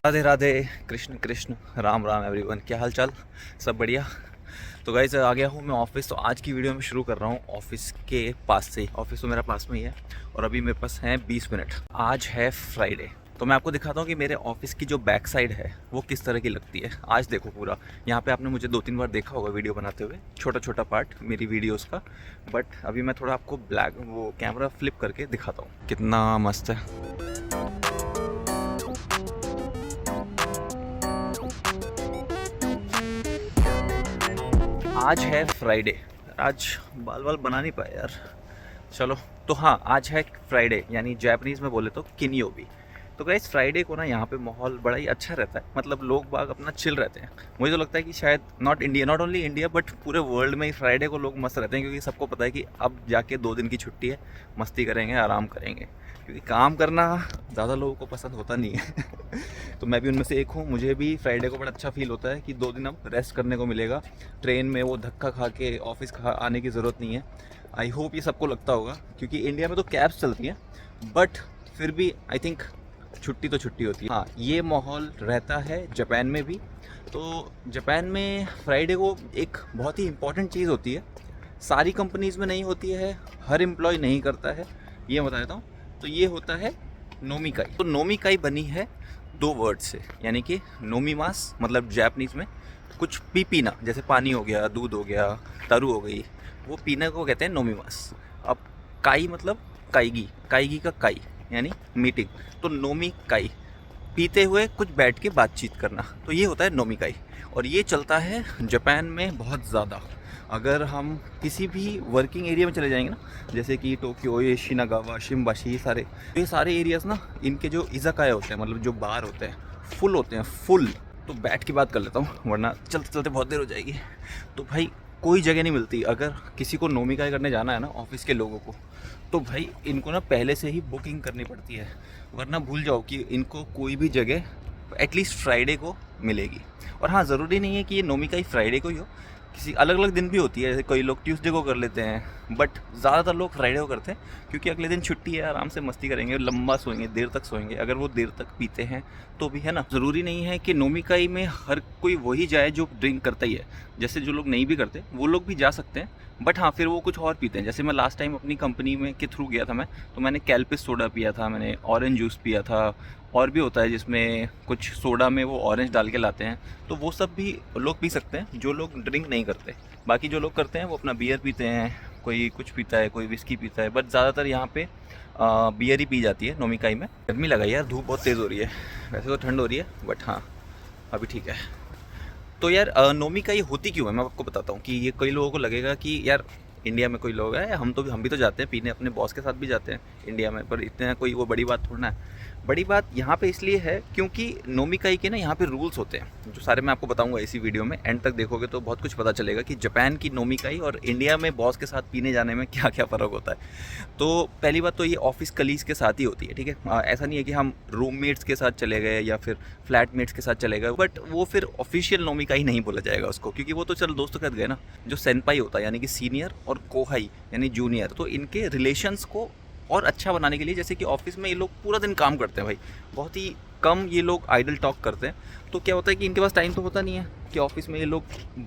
Radhe Radhe, Krishna Krishna, Ram Ram everyone. क्या हाल चाल? सब बढ़िया। तो गाइस आ गया हूँ मैं ऑफिस। तो आज की वीडियो में शुरू कर रहा हूँ ऑफिस के पास से ही। ऑफिस तो मेरा पास में ही है और अभी मेरे पास हैं 20 मिनट। आज है फ्राइडे, तो मैं आपको दिखाता हूँ कि मेरे ऑफिस की जो बैक साइड है वो किस तरह की लगती है। आज देखो पूरा, यहाँ पे आपने मुझे 2-3 बार देखा होगा वीडियो बनाते हुए, छोटा छोटा पार्ट मेरी वीडियोज़ का। बट अभी मैं थोड़ा आपको ब्लैक वो कैमरा फ्लिप करके दिखाता हूँ कितना मस्त है। आज है फ्राइडे। आज बाल बाल बना नहीं पाए यार। चलो, तो हाँ, आज है फ्राइडे, यानी जैपनीज़ में बोले तो किनियोबी। तो गाइस फ्राइडे को ना यहाँ पे माहौल बड़ा ही अच्छा रहता है, मतलब लोग बाग अपना चिल रहते हैं। मुझे तो लगता है कि शायद नॉट ओनली इंडिया बट पूरे वर्ल्ड में ही फ्राइडे को लोग मस्त रहते हैं, क्योंकि सबको पता है कि अब जाके 2 दिन की छुट्टी है, मस्ती करेंगे, आराम करेंगे। क्योंकि काम करना ज़्यादा लोगों को पसंद होता नहीं है तो मैं भी उनमें से एक हूँ। मुझे भी फ्राइडे को बड़ा अच्छा फील होता है कि 2 दिन अब रेस्ट करने को मिलेगा। ट्रेन में वो धक्का खा के ऑफिस आने की ज़रूरत नहीं है। आई होप ये सबको लगता होगा, क्योंकि इंडिया में तो कैब्स चलती हैं बट फिर भी आई थिंक छुट्टी तो छुट्टी होती है। हाँ, ये माहौल रहता है जापान में भी। तो जापान में फ्राइडे को एक बहुत ही इम्पॉर्टेंट चीज़ होती है, सारी कंपनीज़ में नहीं होती है, हर एम्प्लॉय नहीं करता है, ये बता देता हूँ। तो ये होता है नोमिकाई। तो नोमिकाई बनी है 2 वर्ड से, यानी कि नोमीमास मतलब जापानीज़ में कुछ पी पीना, जैसे पानी हो गया, दूध हो गया, तारू हो गई, वो पीने को कहते हैं नोमीमास। अब काई मतलब काईगी, काईगी का काई यानी मीटिंग। तो नोमी काई, पीते हुए कुछ बैठ के बातचीत करना, तो ये होता है नोमिकाई। और ये चलता है जापान में बहुत ज़्यादा। अगर हम किसी भी वर्किंग एरिया में चले जाएंगे ना, जैसे कि टोक्यो, ये शिनागावा, शिम्बाशी, ये सारे एरियाज़ ना, इनके जो इज़ाकाया होते हैं, मतलब जो बार होते हैं, फुल होते हैं, फुल। तो बैठ के बात कर लेता हूँ वरना चलते चलते बहुत देर हो जाएगी। तो भाई कोई जगह नहीं मिलती। अगर किसी को नोमिकाई करने जाना है ना ऑफिस के लोगों को, तो भाई इनको ना पहले से ही बुकिंग करनी पड़ती है, वरना भूल जाओ कि इनको कोई भी जगह एटलीस्ट फ्राइडे को मिलेगी। और हाँ, ज़रूरी नहीं है कि ये नोमिकाई फ्राइडे को ही हो, किसी अलग अलग दिन भी होती है। जैसे कई लोग ट्यूसडे को कर लेते हैं बट ज़्यादातर लोग फ्राइडे को करते हैं, क्योंकि अगले दिन छुट्टी है, आराम से मस्ती करेंगे, लंबा सोएंगे, देर तक सोएंगे। अगर वो देर तक पीते हैं तो भी है ना, ज़रूरी नहीं है कि नोमिकाई में हर कोई वही जाए जो ड्रिंक करता ही है। जैसे जो लोग नहीं भी करते वो लोग भी जा सकते हैं, बट हाँ फिर वो कुछ और पीते हैं। जैसे मैं लास्ट टाइम अपनी कंपनी में के थ्रू गया था मैं, तो मैंने कैल्पिस सोडा पिया था, मैंने ऑरेंज जूस पिया था, और भी होता है जिसमें कुछ सोडा में वो ऑरेंज डाल के लाते हैं, तो वो सब भी लोग पी सकते हैं जो लोग ड्रिंक नहीं करते। बाकी जो लोग करते हैं वो अपना बियर पीते हैं, कोई कुछ पीता है, कोई विस्की पीता है, बट ज़्यादातर यहाँ पे बियर ही पी जाती है नोमिकाई में। गर्मी लगा यार, धूप बहुत तेज़ हो रही है। वैसे तो ठंड हो रही है बट हाँ अभी ठीक है। तो यार नोमिकाई होती क्यों है, मैं आपको बताता हूँ। कि ये कई लोगों को लगेगा कि यार इंडिया में कोई लोग हैं, हम भी तो जाते हैं पीने, अपने बॉस के साथ भी जाते हैं इंडिया में, पर इतना कोई वो बड़ी बात थोड़ा है। बड़ी बात यहाँ पे इसलिए है क्योंकि नोमिकाई के ना यहाँ पे रूल्स होते हैं, जो सारे मैं आपको बताऊंगा इसी वीडियो में। एंड तक देखोगे तो बहुत कुछ पता चलेगा कि जापान की नोमिकाई और इंडिया में बॉस के साथ पीने जाने में क्या क्या फ़र्क होता है। तो पहली बात तो ये ऑफिस कलीग्स के साथ ही होती है, ठीक है। ऐसा नहीं है कि हम रूममेट्स के साथ चले गए या फिर फ्लैटमेट्स के साथ चले गए, बट वो फिर ऑफिशियल नोमिकाई नहीं बोला जाएगा उसको, क्योंकि वो तो चलो दोस्तों के साथ गए ना। जो सेनपाई होता है यानी कि सीनियर, और कोहाई यानी जूनियर, तो इनके रिलेशंस को और अच्छा बनाने के लिए, जैसे कि ऑफिस में ये लोग पूरा दिन काम करते हैं भाई, बहुत ही कम ये लोग आइडल टॉक करते हैं। तो क्या होता है कि इनके पास टाइम तो होता नहीं है कि ऑफिस में ये लोग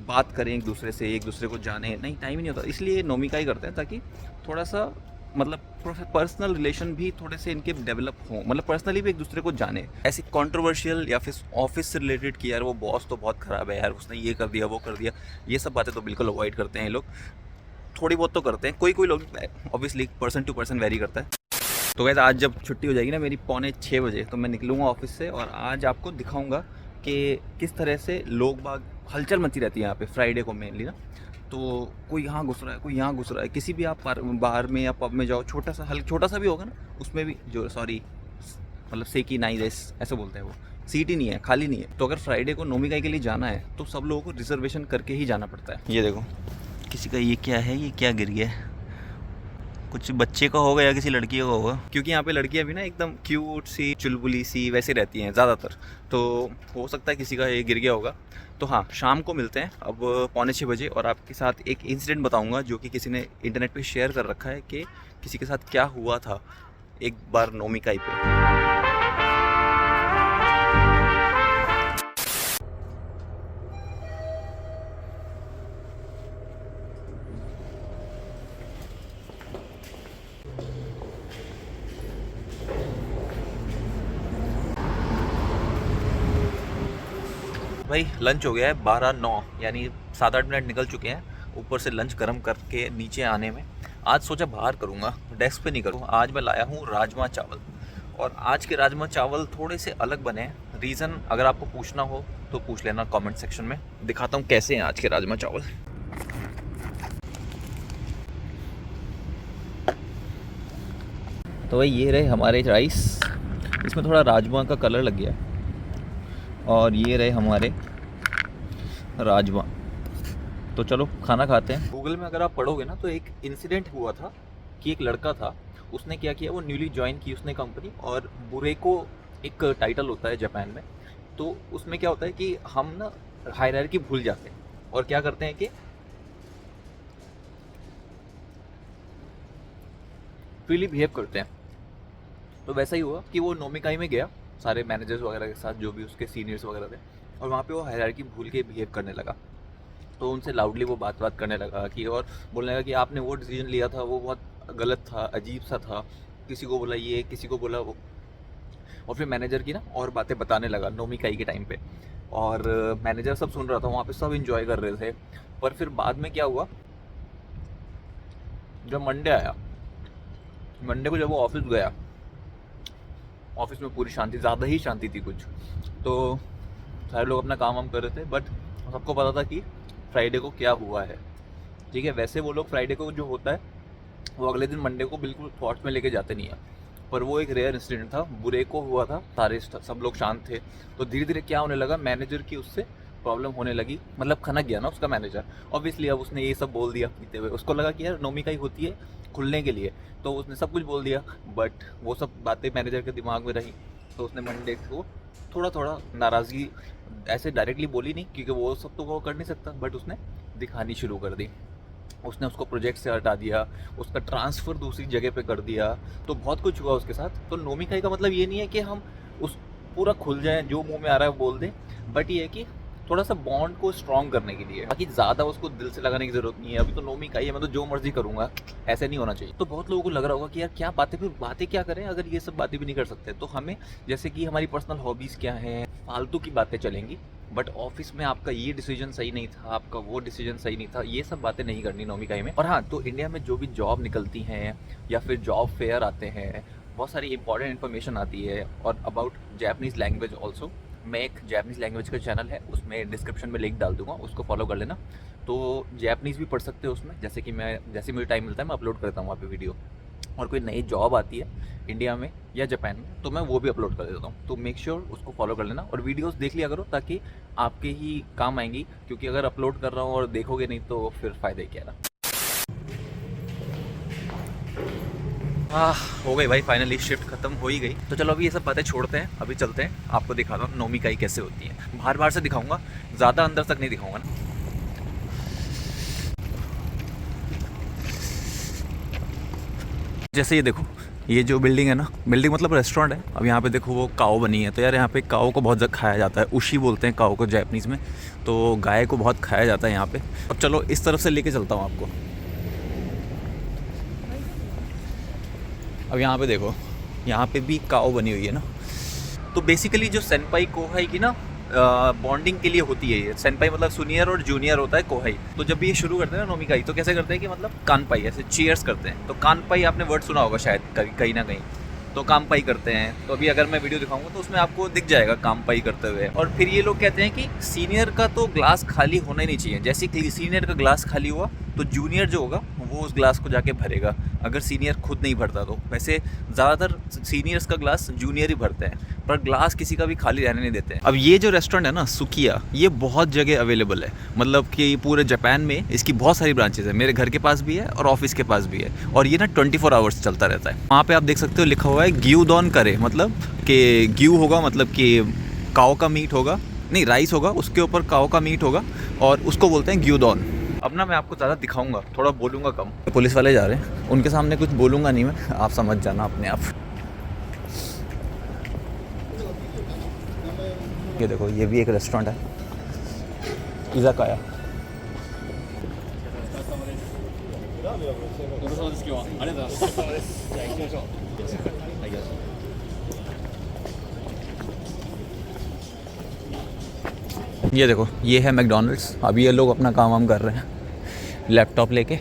बात करें एक दूसरे से, एक दूसरे को जाने, नहीं, टाइम ही नहीं होता। इसलिए नोमिकाई करते हैं ताकि थोड़ा सा मतलब पर्सनल रिलेशन भी थोड़े से इनके डेवलप हों, मतलब पर्सनली भी एक दूसरे को जाने। ऐसे कंट्रोवर्शियल या फिर ऑफिस से रिलेटेड कि यार वो बॉस तो बहुत ख़राब है यार, उसने ये कर दिया वो कर दिया, ये सब बातें तो बिल्कुल अवॉइड करते हैं ये लोग। थोड़ी बहुत तो करते हैं, कोई लोग obviously person to person vary करता है। तो वैसे आज जब छुट्टी हो जाएगी ना मेरी 6:45 बजे, तो मैं निकलूँगा ऑफिस से, और आज आपको दिखाऊंगा कि किस तरह से लोग बाग हलचल मची रहती है यहाँ पे फ्राइडे को मेनली ना। तो कोई यहाँ घुस रहा है, कोई यहाँ घुस रहा है, किसी भी आप बाहर में या पब में जाओ, छोटा सा भी होगा ना, उसमें भी जो मतलब सेकी नाई रेस ऐसे बोलते हैं, वो सीट ही नहीं है, खाली नहीं है। तो अगर फ्राइडे को नोमिकाई के लिए जाना है तो सब लोगों को रिजर्वेशन करके ही जाना पड़ता है। ये देखो किसी का, ये क्या है, ये क्या गिर गया है, कुछ बच्चे का होगा या किसी लड़की का होगा, क्योंकि यहाँ पे लड़कियाँ भी ना एकदम क्यूट सी, चुलबुली सी वैसे रहती हैं ज़्यादातर। तो हो सकता है किसी का ये गिर गया होगा। तो हाँ, शाम को मिलते हैं अब 5:45 बजे, और आपके साथ एक इंसिडेंट बताऊंगा जो कि किसी ने इंटरनेट पे शेयर कर रखा है कि किसी के साथ क्या हुआ था एक बार नोमिकाई पे। भाई लंच हो गया है 12:09, यानी 7-8 मिनट निकल चुके हैं ऊपर से लंच गर्म करके नीचे आने में। आज सोचा बाहर करूँगा, डेस्क पे नहीं करूँगा। आज मैं लाया हूँ राजमा चावल, और आज के राजमा चावल थोड़े से अलग बने हैं। रीज़न अगर आपको पूछना हो तो पूछ लेना कमेंट सेक्शन में, दिखाता हूँ कैसे हैं आज के राजमा चावल। तो भाई ये रहे हमारे राइस, इसमें थोड़ा राजमा का कलर लग गया, और ये रहे हमारे राजमा। तो चलो खाना खाते हैं। गूगल में अगर आप पढ़ोगे ना तो एक इंसिडेंट हुआ था कि एक लड़का था, उसने क्या किया, वो न्यूली ज्वाइन की उसने कंपनी, और बुरेको एक टाइटल होता है जापान में। तो उसमें क्या होता है कि हम ना हायरार्की भूल जाते हैं और क्या करते हैं कि फ्रीली बिहेव करते हैं। तो वैसा ही हुआ कि वो नोमिकाई में गया सारे मैनेजर्स वगैरह के साथ, जो भी उसके सीनियर्स वगैरह थे, और वहाँ पे वो हायरार्की भूल के बिहेव करने लगा। तो उनसे लाउडली वो बात करने लगा कि, और बोलने लगा कि आपने वो डिसीजन लिया था वो बहुत गलत था, अजीब सा था, किसी को बोला ये, किसी को बोला वो। और फिर मैनेजर की ना और बातें बताने लगा नोमिकाई के टाइम पे, और मैनेजर सब सुन रहा था, वहाँ पे सब इंजॉय कर रहे थे। पर फिर बाद में क्या हुआ, जब मंडे आया, मंडे को जब वो ऑफिस गया, ऑफिस में पूरी शांति, ज़्यादा ही शांति थी कुछ। तो सारे लोग अपना काम वाम कर रहे थे, बट सबको पता था कि फ्राइडे को क्या हुआ है। ठीक है, वैसे वो लोग फ्राइडे को जो होता है वो अगले दिन मंडे को बिल्कुल थॉट्स में लेके जाते नहीं है, पर वो एक रेयर इंसिडेंट था, बुरे को हुआ था, सारे सब लोग शांत थे। तो धीरे धीरे क्या होने लगा, मैनेजर की उससे प्रॉब्लम होने लगी, मतलब खनक गया ना उसका मैनेजर। ऑब्वियसली अब उसने ये सब बोल दिया पीते हुए, उसको लगा कि यार नोमिकाई होती है खुलने के लिए, तो उसने सब कुछ बोल दिया, बट वो सब बातें मैनेजर के दिमाग में रही। तो उसने मंडे को थोड़ा थोड़ा नाराज़गी ऐसे डायरेक्टली बोली नहीं, क्योंकि वो सब तो वो कर नहीं सकता, बट उसने दिखानी शुरू कर दी। उसने उसको प्रोजेक्ट से हटा दिया, उसका ट्रांसफ़र दूसरी जगह पे कर दिया, तो बहुत कुछ हुआ उसके साथ। तो नोमिकाई का मतलब ये नहीं है कि हम उस पूरा खुल जाएं, जो मुंह में आ रहा है बोल दें, बट ये है कि थोड़ा सा बॉन्ड को स्ट्रॉन्ग करने के लिए, बाकी ज़्यादा उसको दिल से लगाने की ज़रूरत नहीं है। अभी तो नोमिकाई है, मैं तो जो मर्जी करूँगा, ऐसे नहीं होना चाहिए। तो बहुत लोगों को लग रहा होगा कि यार क्या बातें, फिर बातें क्या करें अगर ये सब बातें भी नहीं कर सकते। तो हमें, जैसे कि हमारी पर्सनल हॉबीज़ क्या हैं, फालतू की बातें चलेंगी, बट ऑफिस में आपका ये डिसीजन सही नहीं था, आपका वो डिसीजन सही नहीं था, ये सब बातें नहीं करनी नोमिकाई में। और हाँ, तो इंडिया में जो भी जॉब निकलती हैं या फिर जॉब फेयर आते हैं, बहुत सारी इंपॉर्टेंट इन्फॉर्मेशन आती है, और अबाउट जैपनीज़ लैंग्वेज ऑल्सो। मैं एक जैपनीज़ लैंग्वेज का चैनल है, उसमें डिस्क्रिप्शन में लिंक डाल दूंगा, उसको फॉलो कर लेना। तो जैपनीज़ भी पढ़ सकते हो उसमें, जैसे कि मैं, जैसे मुझे टाइम मिलता है मैं अपलोड करता हूँ वहाँ पे वीडियो। और कोई नई जॉब आती है इंडिया में या जापान में, तो मैं वो भी अपलोड कर देता हूँ। तो मेक श्योर उसको फॉलो कर लेना, और वीडियोस देख लिया करो, ताकि आपके ही काम आएंगी। क्योंकि अगर अपलोड कर रहा हूँ और देखोगे नहीं तो फिर फ़ायदा क्या ना। हो गई भाई, फाइनली शिफ्ट खत्म हो ही गई। तो चलो अभी ये सब बातें छोड़ते हैं, अभी चलते हैं, आपको दिखाता हूँ नोमिकाई कैसे होती है। बाहर बाहर से दिखाऊंगा, ज़्यादा अंदर तक नहीं दिखाऊंगा ना। जैसे ये देखो, ये जो बिल्डिंग है ना, बिल्डिंग मतलब रेस्टोरेंट है। अब यहाँ पे देखो वो काओ बनी है, तो यार यहाँ पे काओ को बहुत खाया जाता है, उशी बोलते हैं काओ को जापानीज़ में। तो गाय को बहुत खाया जाता है यहाँ पे। अब चलो इस तरफ से लेके चलता हूँ आपको। अब यहाँ पे देखो, यहाँ पे भी काओ बनी हुई है ना। तो बेसिकली जो सेनपाई कोहाई की ना बॉन्डिंग के लिए होती है ये। सेनपाई मतलब सीनियर और जूनियर होता है कोहाई। तो जब भी ये शुरू करते हैं ना नोमिकाई, तो कैसे करते हैं कि मतलब कानपाई, ऐसे चीयर्स करते हैं। तो कानपाई आपने वर्ड सुना होगा शायद कहीं ना कहीं, तो कामपाई करते हैं। तो अभी अगर मैं वीडियो दिखाऊंगा तो उसमें आपको दिख जाएगा कामपाई करते हुए। और फिर ये लोग कहते हैं कि सीनियर का तो ग्लास खाली होना ही नहीं चाहिए। जैसे कि सीनियर का ग्लास खाली हुआ तो जूनियर जो होगा वो उस ग्लास को जाके भरेगा, अगर सीनियर खुद नहीं भरता तो। वैसे ज़्यादातर सीनियर्स का ग्लास जूनियर ही भरते हैं, पर ग्लास किसी का भी खाली रहने नहीं देते हैं। अब ये जो रेस्टोरेंट है ना सुकिया, ये बहुत जगह अवेलेबल है, मतलब कि पूरे जापान में इसकी बहुत सारी ब्रांचेज है। मेरे घर के पास भी है और ऑफिस के पास भी है, और ये ना 24 आवर्स चलता रहता है। वहाँ पे आप देख सकते हो लिखा हुआ है ग्यूडॉन करे, मतलब कि ग्यू होगा, मतलब कि काओ का मीट होगा, नहीं राइस होगा, उसके ऊपर काओ का मीट होगा, और उसको बोलते हैं ग्यूडॉन। अब ना मैं आपको ज़्यादा दिखाऊंगा, थोड़ा बोलूँगा कम। पुलिस वाले जा रहे हैं, उनके सामने कुछ बोलूँगा नहीं मैं, आप समझ जाना अपने आप। ये देखो, ये भी एक रेस्टोरेंट है, इज़ाकाया। ये देखो, ये है मैकडोनल्ड्स। अभी ये लोग अपना काम वाम कर रहे हैं लैपटॉप लेके।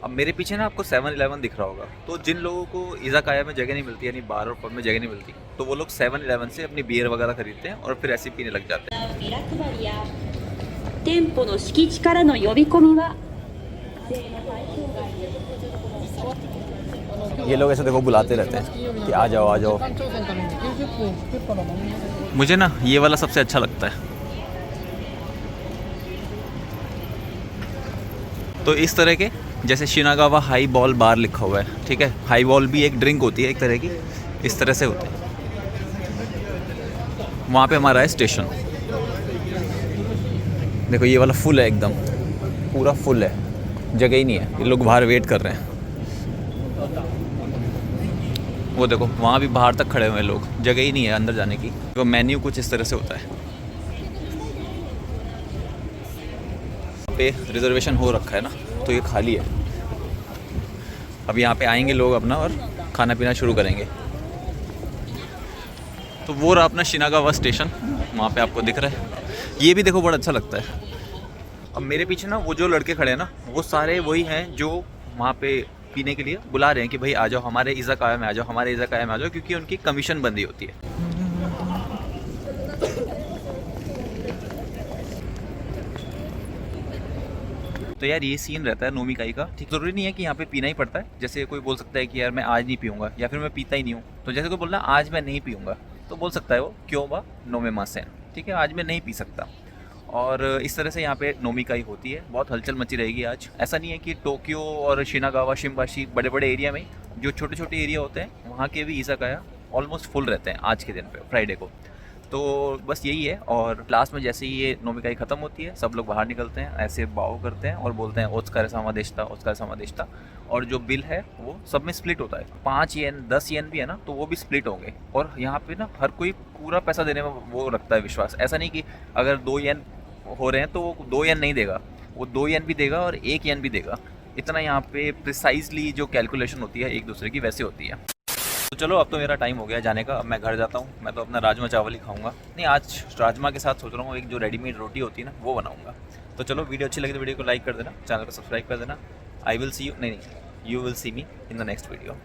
अब मेरे पीछे ना आपको 7-Eleven दिख रहा होगा। तो जिन लोगों को इज़ाकाया में जगह नहीं मिलती, यानी बार और पब में जगह नहीं मिलती, तो वो लोग 7-Eleven से अपनी बियर वगैरह खरीदते हैं और फिर ऐसे पीने लग जाते हैं। ビラ配りや店舗の敷地からの呼び込みは ये लोग ऐसे देखो बुलाते रहते हैं कि आ जाओ आ जाओ। मुझे ना ये वाला सबसे अच्छा लगता है। तो इस तरह के, जैसे शिनागावा हाई बॉल बार लिखा हुआ है, ठीक है। हाई बॉल भी एक ड्रिंक होती है एक तरह की, इस तरह से होते हैं। वहाँ पे हमारा है स्टेशन। देखो ये वाला फुल है, एकदम पूरा फुल है, जगह ही नहीं है। ये लोग बाहर वेट कर रहे हैं। वो देखो वहाँ भी बाहर तक खड़े हुए हैं लोग, जगह ही नहीं है अंदर जाने की। तो मेन्यू कुछ इस तरह से होता है। पे रिजर्वेशन हो रखा है ना, तो ये खाली है। अब यहाँ पे आएंगे लोग अपना और खाना पीना शुरू करेंगे। तो वो रहा अपना शिनागावा स्टेशन, वहाँ पे आपको दिख रहा है। ये भी देखो बड़ा अच्छा लगता है। अब मेरे पीछे ना वो जो लड़के खड़े हैं ना, वो सारे वही हैं जो वहाँ पे पीने के लिए बुला रहे हैं कि भाई आ जाओ हमारे इज़ाकाया में, आ जाओ हमारे इज़ाकाया में आ जाओ, क्योंकि उनकी कमीशन बंदी होती है। तो यार ये सीन रहता है नोमिकाई का। ठीक, ज़रूरी नहीं है कि यहाँ पे पीना ही पड़ता है। जैसे कोई बोल सकता है कि यार मैं आज नहीं पीऊँगा, या फिर मैं पीता ही नहीं हूँ। तो जैसे कोई बोल रहा है आज मैं नहीं पीऊँगा, तो बोल सकता है वो क्यों बा नोमेमासेन, ठीक है, आज मैं नहीं पी सकता। और इस तरह से यहाँ पे नोमिकाई होती है। बहुत हलचल मची रहेगी आज। ऐसा नहीं है कि टोक्यो और शिनागावा, शिम्बाशी बड़े बड़े एरिया में, जो छोटे छोटे एरिया होते हैं वहाँ के भी इज़ाकाया ऑलमोस्ट फुल रहते हैं आज के दिन पे, फ्राइडे को। तो बस यही है। और लास्ट में जैसे ही ये नोमिकाई ख़त्म होती है, सब लोग बाहर निकलते हैं, ऐसे बाओ करते हैं और बोलते हैं ओत्सुकारे सामा देशिता, ओत्सुकारे सामा देशिता। और जो बिल है वो सब में स्प्लिट होता है। 5 येन 10 येन भी है ना, तो वो भी स्प्लिट होंगे। और यहाँ पे ना हर कोई पूरा पैसा देने में वो रखता है विश्वास। ऐसा नहीं कि अगर 2 येन हो रहे हैं तो वो 2 येन नहीं देगा, वो 2 येन भी देगा और 1 येन भी देगा। इतना यहाँ पे प्रिसाइजली जो कैलकुलेशन होती है एक दूसरे की, वैसे होती है। तो चलो अब तो मेरा टाइम हो गया जाने का। अब मैं घर जाता हूँ। मैं तो अपना राजमा चावल ही खाऊंगा। नहीं, आज राजमा के साथ सोच रहा हूँ एक जो रेडीमेड रोटी होती है ना, वो बनाऊंगा। तो चलो, वीडियो अच्छी लगी तो वीडियो को लाइक कर देना, चैनल को सब्सक्राइब कर देना। आई विल सी यू, नहीं, you will see me in the next video.